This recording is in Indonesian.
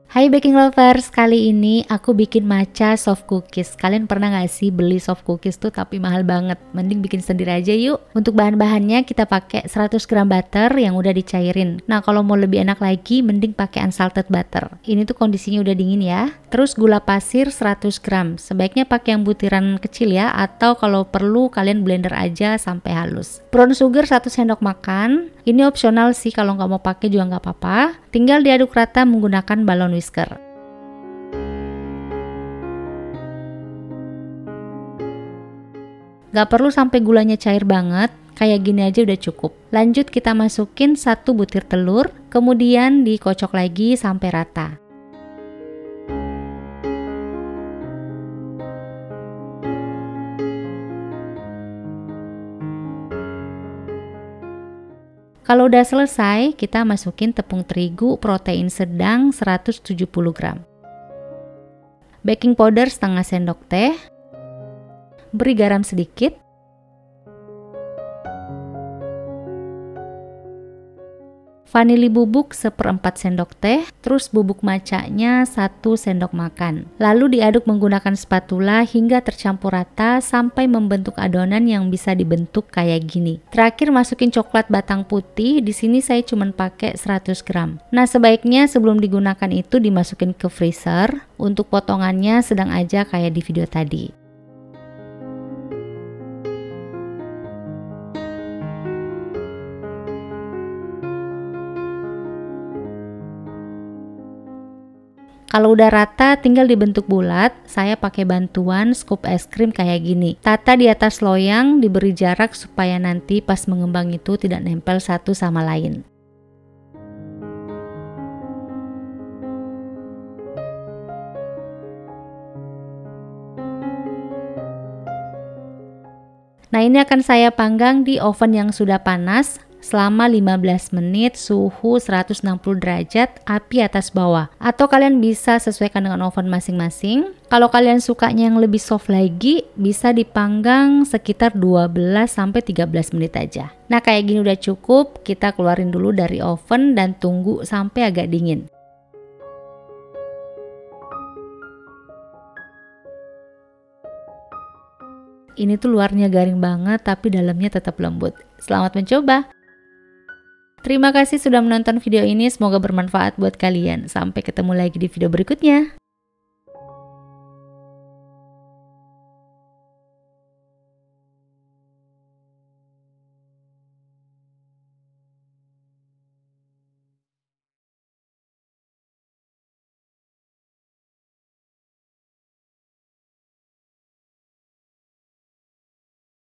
Hai baking lovers, kali ini aku bikin matcha soft cookies. Kalian pernah gak sih beli soft cookies tuh tapi mahal banget? Mending bikin sendiri aja yuk. Untuk bahan-bahannya kita pakai 100 gram butter yang udah dicairin. Nah kalau mau lebih enak lagi mending pakai unsalted butter. Ini tuh kondisinya udah dingin ya. Terus gula pasir 100 gram. Sebaiknya pakai yang butiran kecil ya, atau kalau perlu kalian blender aja sampai halus. Brown sugar 1 sendok makan. Ini opsional sih, kalau nggak mau pakai juga nggak apa-apa. Tinggal diaduk rata menggunakan balon whisker. Nggak perlu sampai gulanya cair banget, kayak gini aja udah cukup. Lanjut kita masukin 1 butir telur, kemudian dikocok lagi sampai rata. Kalau udah selesai, kita masukin tepung terigu protein sedang 170 gram. Baking powder setengah sendok teh. Beri garam sedikit. Vanili bubuk 1/4 sendok teh, terus bubuk matchanya 1 sendok makan. Lalu diaduk menggunakan spatula hingga tercampur rata sampai membentuk adonan yang bisa dibentuk kayak gini. Terakhir masukin coklat batang putih, di sini saya cuma pakai 100 gram. Nah sebaiknya sebelum digunakan itu dimasukin ke freezer, untuk potongannya sedang aja kayak di video tadi. Kalau udah rata tinggal dibentuk bulat. Saya pakai bantuan scoop es krim kayak gini. Tata di atas loyang, diberi jarak supaya nanti pas mengembang itu tidak nempel satu sama lain. Nah ini akan saya panggang di oven yang sudah panas selama 15 menit suhu 160 derajat api atas bawah, atau kalian bisa sesuaikan dengan oven masing-masing. Kalau kalian sukanya yang lebih soft lagi bisa dipanggang sekitar 12-13 menit aja. Nah kayak gini udah cukup, kita keluarin dulu dari oven dan tunggu sampai agak dingin. Ini tuh luarnya garing banget tapi dalamnya tetap lembut. Selamat mencoba! Terima kasih sudah menonton video ini, semoga bermanfaat buat kalian. Sampai ketemu lagi di video berikutnya.